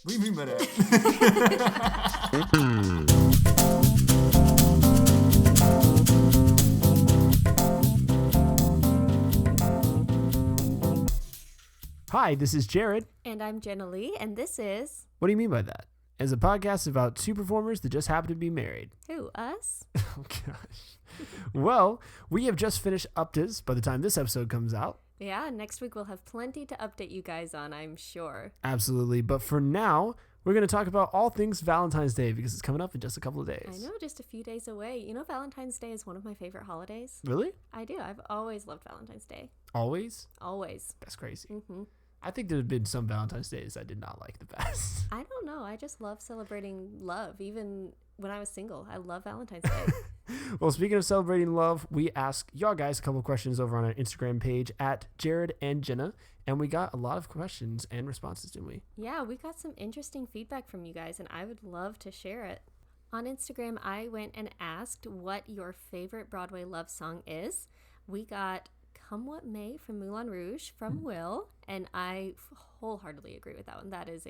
What do you mean by that? Hi, this is Jared. And I'm Genna Lee, and this is... What do you mean by that? As a podcast about two performers that just happen to be married. Who, us? Oh, gosh. Well, we have just finished UpTas by the time this episode comes out. Yeah, next week we'll have plenty to update you guys on, I'm sure. Absolutely. But for now, we're going to talk about all things Valentine's Day because it's coming up in just a couple of days. I know, just a few days away. You know, Valentine's Day is one of my favorite holidays. Really? I do. I've always loved Valentine's Day. Always? Always. That's crazy. Mm-hmm. I think there have been some Valentine's Days I did not like the best. I don't know. I just love celebrating love, even when I was single. I love Valentine's Day. Well, speaking of celebrating love, we asked y'all guys a couple of questions over on our Instagram page at Jared and Genna, and we got a lot of questions and responses, didn't we? Yeah, we got some interesting feedback from you guys, and I would love to share it. On Instagram, I went and asked what your favorite Broadway love song is. We got Come What May from Moulin Rouge from Will, and I wholeheartedly agree with that one. That is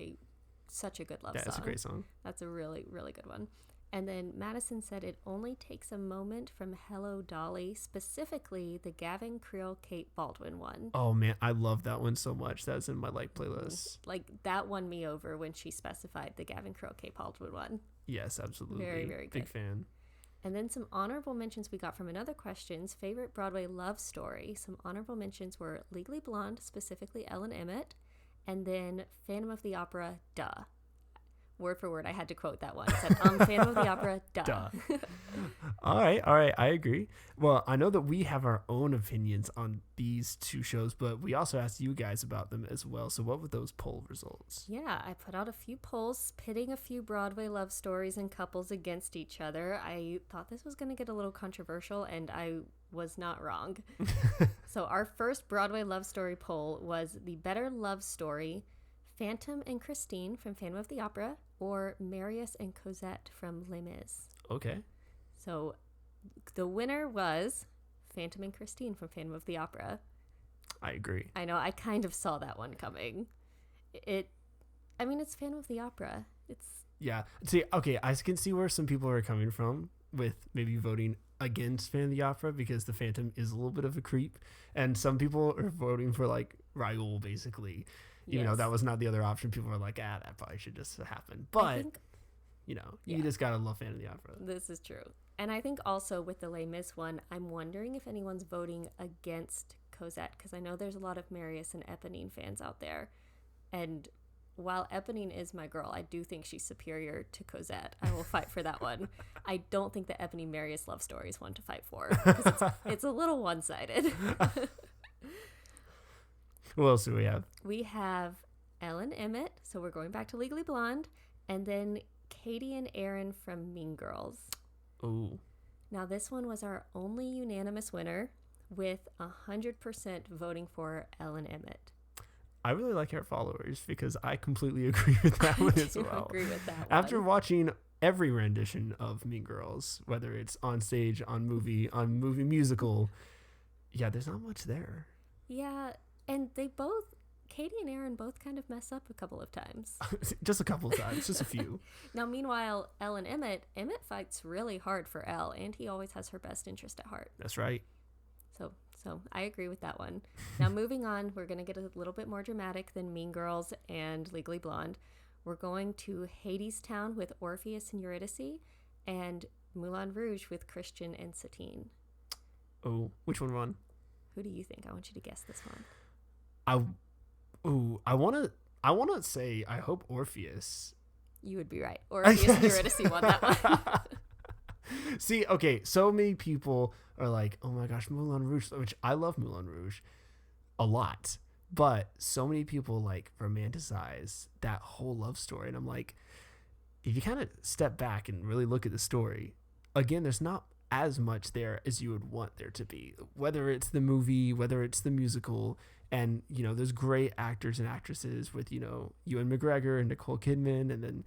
such a good love song. That's a great song. That's a really, really good one. And then Madison said It Only Takes a Moment from Hello Dolly, specifically the Gavin Creel Kate Baldwin one. Oh man, I love that one so much. That's in my playlist. Like, that won me over when she specified the Gavin Creel Kate Baldwin one. Yes, absolutely. Very, very good. Big fan. And then some honorable mentions we got from another questions. Favorite Broadway love story. Some honorable mentions were Legally Blonde, specifically Ellen Emmett, and then Phantom of the Opera, duh. Word for word, I had to quote that one. It said, Phantom of the Opera, duh. All right, I agree. Well, I know that we have our own opinions on these two shows, but we also asked you guys about them as well. So what were those poll results? Yeah, I put out a few polls pitting a few Broadway love stories and couples against each other. I thought this was going to get a little controversial, and I was not wrong. So our first Broadway love story poll was the better love story, Phantom and Christine from Phantom of the Opera, or Marius and Cosette from Les Mis. Okay. So the winner was Phantom and Christine from Phantom of the Opera. I agree. I know, I kind of saw that one coming. It's Phantom of the Opera. Yeah. See, okay, I can see where some people are coming from with maybe voting against Phantom of the Opera because the Phantom is a little bit of a creep, and some people are voting for like Raoul basically. Even though that was not the other option, people were like, that probably should just happen. But, you just gotta love Phantom of the Opera. This is true. And I think also with the Les Mis one, I'm wondering if anyone's voting against Cosette, because I know there's a lot of Marius and Eponine fans out there. And while Eponine is my girl, I do think she's superior to Cosette. I will fight for that one. I don't think the Eponine Marius love story is one to fight for, because it's a little one-sided. What else do we have? We have Ellen Emmett, so we're going back to Legally Blonde, and then Katie and Aaron from Mean Girls. Ooh. Now, this one was our only unanimous winner, with 100% voting for Ellen Emmett. I really like her followers because I completely agree with that one as well. I agree with that one. After watching every rendition of Mean Girls, whether it's on stage, on movie musical, there's not much there. Yeah. And Katie and Aaron both kind of mess up a couple of times. Just a couple of times, just a few. Now, meanwhile, Emmett fights really hard for Elle, and he always has her best interest at heart. That's right. So I agree with that one. Now, moving on, we're going to get a little bit more dramatic than Mean Girls and Legally Blonde. We're going to Hadestown with Orpheus and Eurydice, and Moulin Rouge with Christian and Satine. Oh, which one won? Who do you think? I want you to guess this one. I want to say I hope Orpheus. You would be right. Orpheus and Eurydice won that one. See, okay, so many people are like, oh my gosh, Moulin Rouge, which I love Moulin Rouge a lot, but so many people like romanticize that whole love story, and I'm like, if you kind of step back and really look at the story, again, there's not as much there as you would want there to be, whether it's the movie, whether it's the musical. And there's great actors and actresses with Ewan McGregor and Nicole Kidman, and then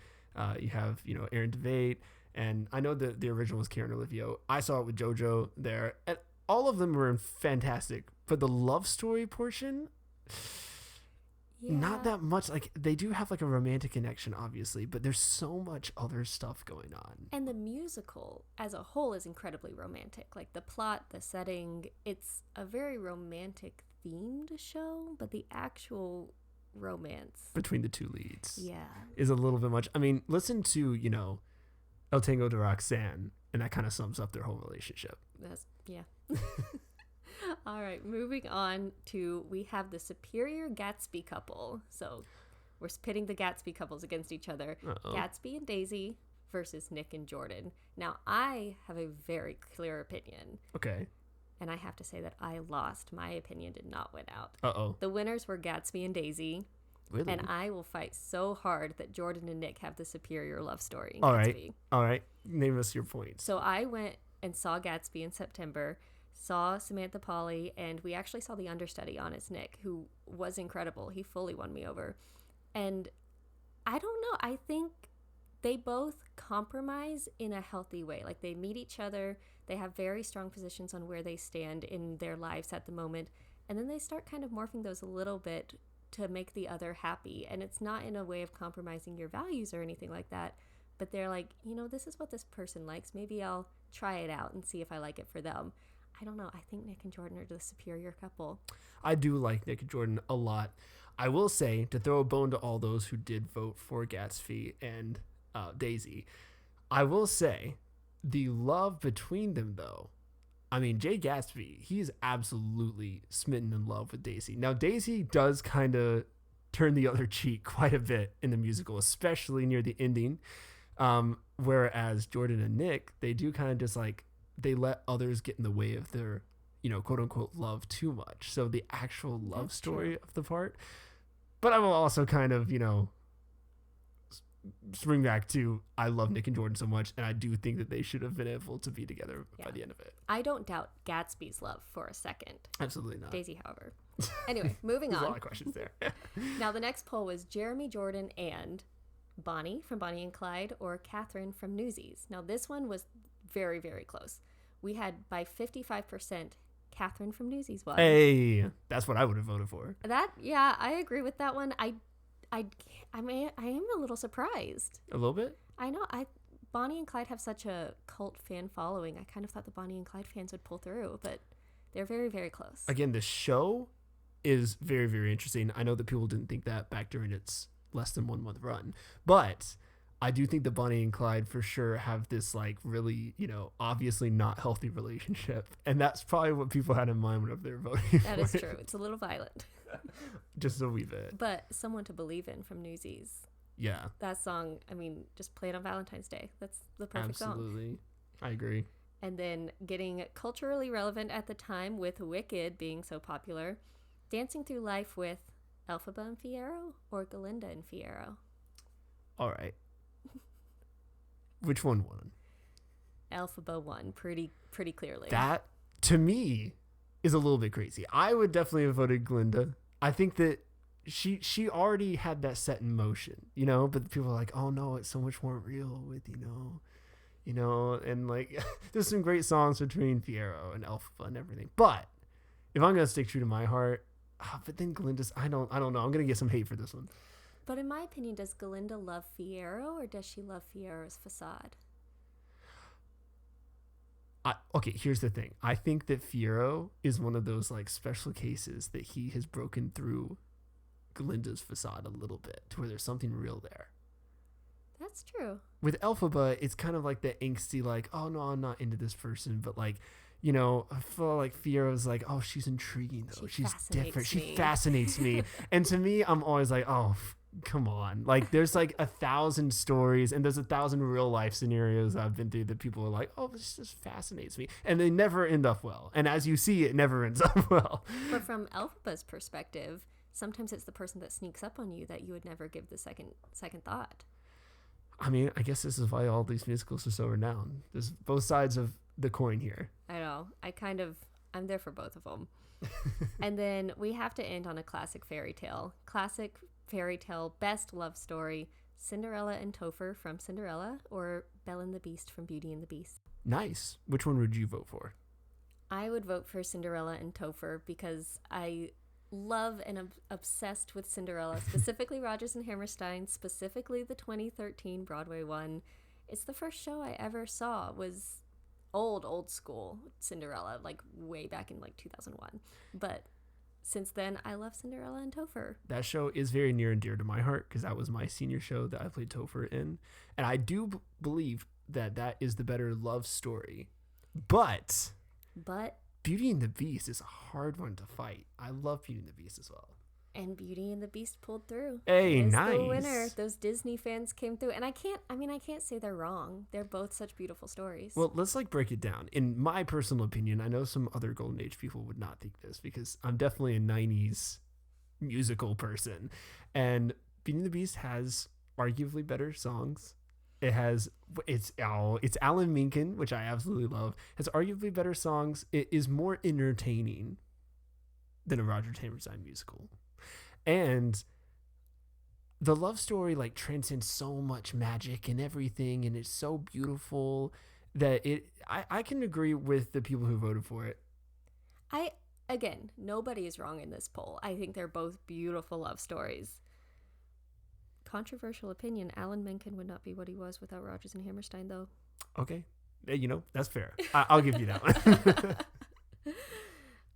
you have Aaron Tveit, and I know that the original was Karen Olivio. I saw it with JoJo there, and all of them were fantastic, but the love story portion not that much. Like, they do have like a romantic connection, obviously, but there's so much other stuff going on. And the musical as a whole is incredibly romantic. Like the plot, the setting, it's a very romantic themed show, but the actual romance between the two leads yeah is a little bit much. I mean, listen to, El Tango de Roxanne, and that kind of sums up their whole relationship. Yeah. All right, moving on to, we have the superior Gatsby couple. So we're pitting the Gatsby couples against each other. Uh-oh. Gatsby and Daisy versus Nick and Jordan. Now, I have a very clear opinion. Okay. And I have to say that I lost. My opinion did not win out. Uh-oh. The winners were Gatsby and Daisy. Really? And I will fight so hard that Jordan and Nick have the superior love story in All Gatsby. All right. Name us your points. So I went and saw Gatsby in September, saw Samantha Pauly, and we actually saw the understudy on as Nick, who was incredible. He fully won me over. And I don't know. I think they both compromise in a healthy way. Like, they meet each other. They have very strong positions on where they stand in their lives at the moment. And then they start kind of morphing those a little bit to make the other happy. And it's not in a way of compromising your values or anything like that. But they're like, this is what this person likes. Maybe I'll try it out and see if I like it for them. I don't know. I think Nick and Jordan are the superior couple. I do like Nick and Jordan a lot. I will say, to throw a bone to all those who did vote for Gatsby and Daisy, I will say the love between them, though. I mean, Jay Gatsby, he's absolutely smitten in love with Daisy. Now, Daisy does kind of turn the other cheek quite a bit in the musical, especially near the ending. Whereas Jordan and Nick, they do kind of just like, they let others get in the way of their, quote unquote love too much. So the actual love story of the part. But I will also kind of, swing back to, I love Nick and Jordan so much, and I do think that they should have been able to be together by the end of it. I don't doubt Gatsby's love for a second. Absolutely not. Daisy, however. Anyway, moving on. There's a lot of questions there. Now, the next poll was Jeremy Jordan and Bonnie from Bonnie and Clyde, or Catherine from Newsies. Now, this one was very, very close. We had, by 55%, Catherine from Newsies won. Hey, that's what I would have voted for. Yeah, I agree with that one. I am a little surprised. A little bit? I know. Bonnie and Clyde have such a cult fan following. I kind of thought the Bonnie and Clyde fans would pull through, but they're very, very close. Again, the show is very, very interesting. I know that people didn't think that back during its less than 1 month run, but I do think the Bonnie and Clyde for sure have this like really, obviously not healthy relationship. And that's probably what people had in mind whenever they're voting. That is true. It's a little violent. Just a wee bit. But Someone to Believe In from Newsies. Yeah. That song, just play it on Valentine's Day. That's the perfect song. Absolutely. I agree. And then getting culturally relevant at the time with Wicked being so popular, Dancing Through Life with Elphaba and Fiyero, or Galinda and Fiyero? All right. Which one won? Elphaba won pretty clearly. That, to me, is a little bit crazy. I would definitely have voted Glinda. I think that she already had that set in motion, but people are like, oh no, it's so much more real with, and like there's some great songs between Fiyero and Elphaba and everything. But if I'm gonna stick true to my heart, but then Glinda's, I don't know. I'm gonna get some hate for this one. But in my opinion, does Galinda love Fiyero, or does she love Fiero's facade? Okay, here's the thing. I think that Fiyero is one of those like special cases that he has broken through Galinda's facade a little bit to where there's something real there. That's true. With Elphaba, it's kind of like the angsty, like, oh no, I'm not into this person, but like, I feel like Fiero's like, oh, she's intriguing though. She's different. She fascinates me. And to me, I'm always like, oh, come on. Like, there's like 1,000 stories and there's 1,000 real life scenarios I've been through that people are like, oh, this just fascinates me. And they never end up well. And as you see, it never ends up well. But from Elphaba's perspective, sometimes it's the person that sneaks up on you that you would never give the second thought. I mean, I guess this is why all these musicals are so renowned. There's both sides of the coin here. I know. I'm there for both of them. And then we have to end on a classic fairy tale. Classic fairy tale, best love story, Cinderella and Topher from Cinderella, or Belle and the Beast from Beauty and the Beast. Nice. Which one would you vote for? I would vote for Cinderella and Topher because I love and obsessed with Cinderella, specifically Rodgers and Hammerstein, specifically the 2013 Broadway one. It's the first show I ever saw. Was old school Cinderella, like way back in like 2001. But since then, I love Cinderella and Topher. That show is very near and dear to my heart because that was my senior show that I played Topher in. And I do believe that that is the better love story. But Beauty and the Beast is a hard one to fight. I love Beauty and the Beast as well. And Beauty and the Beast pulled through. Hey, nice. The winner. Those Disney fans came through. And I can't say they're wrong. They're both such beautiful stories. Well, let's break it down. In my personal opinion, I know some other Golden Age people would not think this because I'm definitely a 90s musical person. And Beauty and the Beast has arguably better songs. It's Alan Menken, which I absolutely love. Has arguably better songs. It is more entertaining than a Rodgers Hammerstein musical. And the love story transcends so much magic and everything, and it's so beautiful that I can agree with the people who voted for it. Again, nobody is wrong in this poll. I think they're both beautiful love stories. Controversial opinion, Alan Menken would not be what he was without Rodgers and Hammerstein, though. Okay. That's fair. I'll give you that one.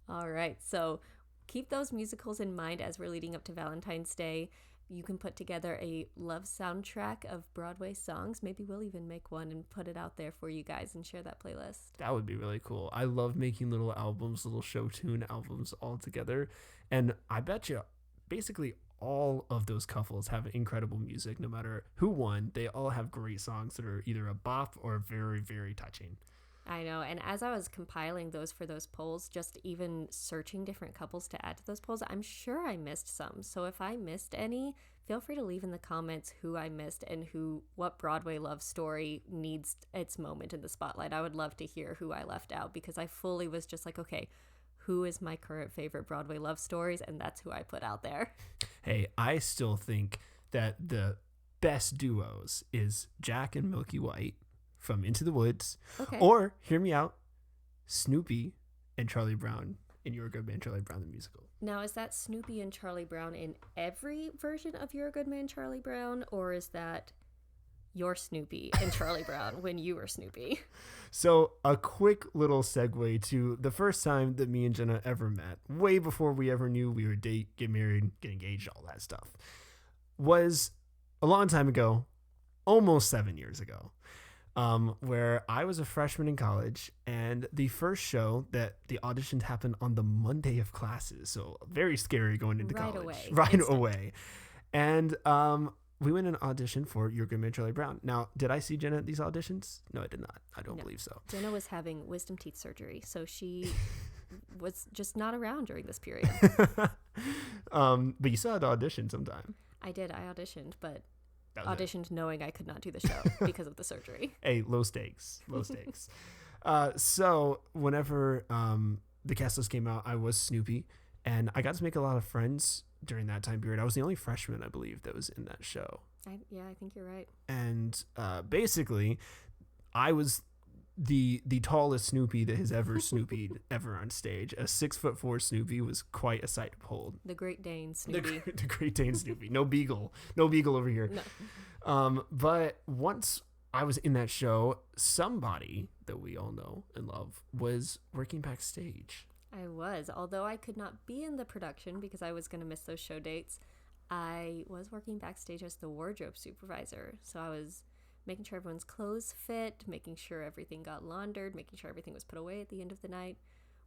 All right. So keep those musicals in mind as we're leading up to Valentine's Day. You can put together a love soundtrack of Broadway songs. Maybe we'll even make one and put it out there for you guys and share that playlist. That would be really cool. I love making little albums, little show tune albums all together. And I bet you basically all of those couples have incredible music. No matter who won, they all have great songs that are either a bop or very, very touching. I know. And as I was compiling those for those polls, just even searching different couples to add to those polls, I'm sure I missed some. So if I missed any, feel free to leave in the comments who I missed and what Broadway love story needs its moment in the spotlight. I would love to hear who I left out because I fully was just like, okay, who is my current favorite Broadway love stories? And that's who I put out there. Hey, I still think that the best duos is Jack and Milky White from Into the Woods. Okay. Or, hear me out, Snoopy and Charlie Brown in You're a Good Man, Charlie Brown the musical. Now, is that Snoopy and Charlie Brown in every version of You're a Good Man, Charlie Brown? Or is that your Snoopy and Charlie Brown when you were Snoopy? So a quick little segue to the first time that me and Genna ever met, way before we ever knew we would date, get married, get engaged, all that stuff, was a long time ago, almost 7 years ago, where I was a freshman in college, and the first show that the auditions happened on the Monday of classes, so very scary going into college. Right away. And we went and auditioned for Your Good Man, Charlie Brown. Now, did I see Genna at these auditions? No, I did not. I don't believe so. Genna was having wisdom teeth surgery, so she was just not around during this period. But you still had to audition sometime. I did. I auditioned, but auditioned knowing I could not do the show because of the surgery. Hey, low stakes. Low stakes. So whenever the cast list came out, I was Snoopy, and I got to make a lot of friends during that time period. I was the only freshman, I believe, that was in that show. I think you're right. And basically, I was the tallest Snoopy that has ever Snoopied ever on stage. A 6'4" Snoopy was quite a sight to behold. The Great Dane Snoopy. The Great Dane Snoopy. No beagle over here. No. But once I was in that show, somebody that we all know and love was working backstage. I was. Although I could not be in the production because I was going to miss those show dates, I was working backstage as the wardrobe supervisor. So I was making sure everyone's clothes fit, making sure everything got laundered, making sure everything was put away at the end of the night,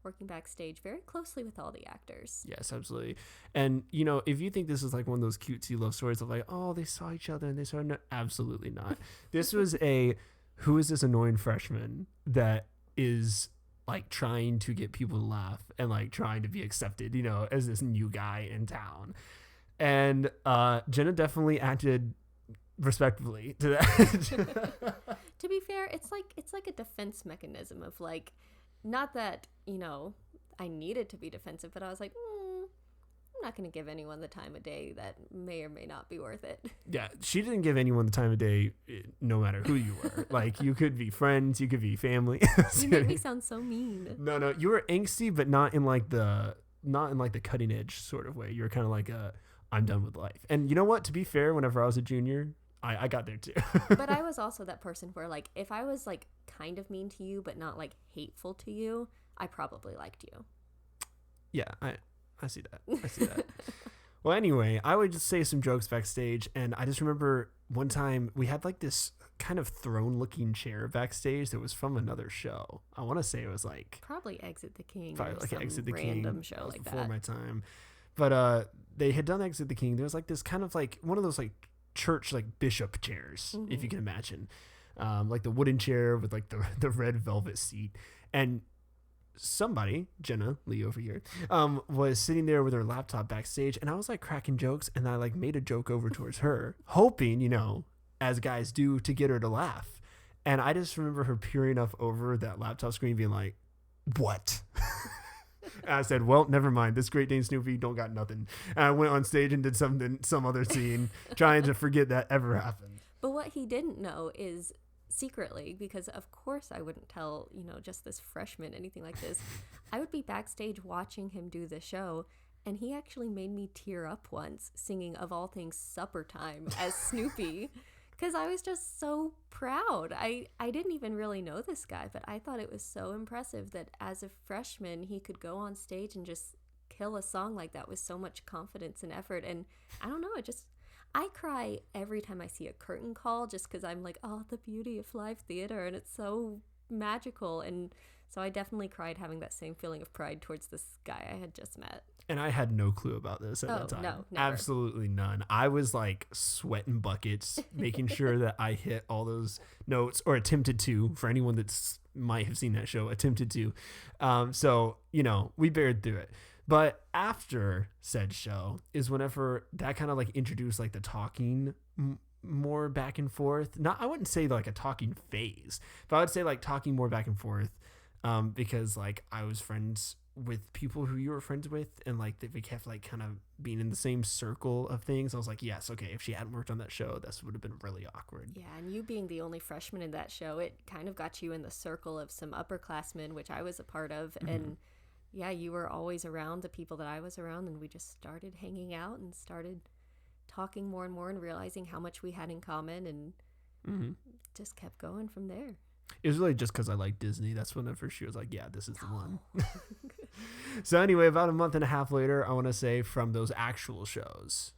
working backstage very closely with all the actors. Yes, absolutely. And, if you think this is like one of those cutesy love stories of like, oh, they saw each other and they saw no, absolutely not. This was who is this annoying freshman that is like trying to get people to laugh and like trying to be accepted, as this new guy in town. And Genna definitely acted respectfully to that. To be fair, it's like a defense mechanism of like, not that, I needed to be defensive, but I was like, I'm not going to give anyone the time of day that may or may not be worth it. Yeah, she didn't give anyone the time of day, no matter who you were. Like, you could be friends, you could be family. You make me sound so mean. No, you were angsty, but not in like the not in like the cutting edge sort of way. You were kind of like I'm done with life. And you know what? To be fair, whenever I was a junior, I got there too. But I was also that person where like if I was like kind of mean to you but not like hateful to you, I probably liked you. Yeah, I see that. I see that. Well, anyway, I would just say some jokes backstage, and I just remember one time we had like this kind of throne-looking chair backstage that was from another show. I want to say it was like probably Exit the King, probably or like some Exit the random King. show That was like before that. my time, but they had done Exit the King. There was like this kind of like one of those like church like bishop chairs, if you can imagine, like the wooden chair with like the red velvet seat, and somebody, Genna, Lee over here, was sitting there with her laptop backstage, and I was like cracking jokes, and I like made a joke over towards her, hoping, you know, as guys do, to get her to laugh. And I just remember her peering up over that laptop screen being like, what? And I said, well, never mind. This Great Dane Snoopy don't got nothing. And I went on stage and did some other scene, trying to forget that ever happened. But what he didn't know is secretly, because of course I wouldn't tell, you know, just this freshman anything like this, I would be backstage watching him do the show, and he actually made me tear up once singing Of All Things Supper Time as Snoopy, because I was just so proud. I didn't even really know this guy, but I thought it was so impressive that as a freshman he could go on stage and just kill a song like that with so much confidence and effort. And I don't know, I cry every time I see a curtain call, just because I'm like, oh, the beauty of live theater, and it's so magical. And so I definitely cried having that same feeling of pride towards this guy I had just met. And I had no clue about this at that time. No, never. Absolutely none. I was like sweating buckets, making sure that I hit all those notes, or attempted to, for anyone that's might have seen that show, attempted to. So, you know, we bared through it. But after said show is whenever that kind of like introduced like the talking more back and forth. Not, I wouldn't say like a talking phase, but I would say like talking more back and forth, because like I was friends with people who you were friends with, and like we kept like kind of being in the same circle of things. I was like, yes, okay, if she hadn't worked on that show, this would have been really awkward. Yeah, and you being the only freshman in that show, it kind of got you in the circle of some upperclassmen, which I was a part of, and yeah, you were always around the people that I was around, and we just started hanging out and started talking more and more and realizing how much we had in common, and just kept going from there. It was really just because I like Disney. That's whenever she was like, yeah, this is the one. So anyway, about a month and a half later, I want to say, from those actual shows.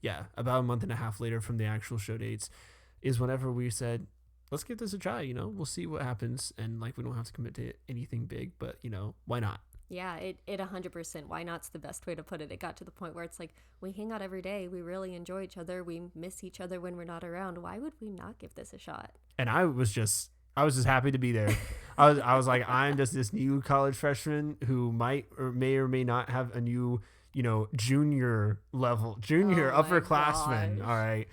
Yeah, about a month and a half later from the actual show dates is whenever we said, let's give this a try, you know, we'll see what happens. And like, we don't have to commit to anything big, but you know, why not? Yeah, it 100%. Why not's the best way to put it. It got to the point where it's like, we hang out every day. We really enjoy each other. We miss each other when we're not around. Why would we not give this a shot? And I was just happy to be there. I was like, I'm just this new college freshman who may or may not have a new, you know, junior upperclassman. All right.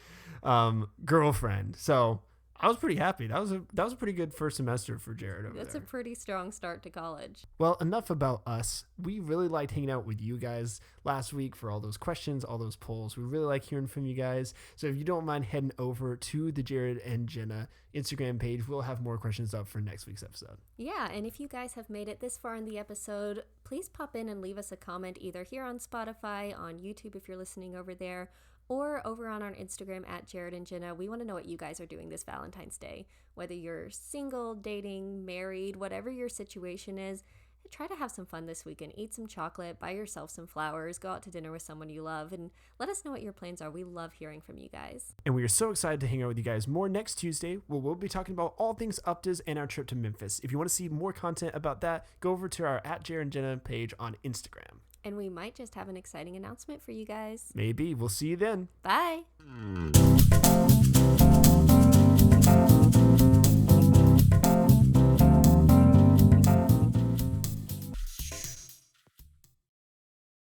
Girlfriend. So I was pretty happy. That was a pretty good first semester for Jared over there. That's a pretty strong start to college. Well, enough about us. We really liked hanging out with you guys last week for all those questions, all those polls. We really like hearing from you guys. So if you don't mind heading over to the Jared and Genna Instagram page, we'll have more questions up for next week's episode. Yeah, and if you guys have made it this far in the episode, please pop in and leave us a comment either here on Spotify, on YouTube if you're listening over there, or over on our Instagram at Jared and Genna. We want to know what you guys are doing this Valentine's Day. Whether you're single, dating, married, whatever your situation is, try to have some fun this weekend. Eat some chocolate, buy yourself some flowers, go out to dinner with someone you love, and let us know what your plans are. We love hearing from you guys. And we are so excited to hang out with you guys more next Tuesday, where we'll be talking about all things UPTAs and our trip to Memphis. If you want to see more content about that, go over to our at Jared and Genna page on Instagram. And we might just have an exciting announcement for you guys. Maybe. We'll see you then. Bye.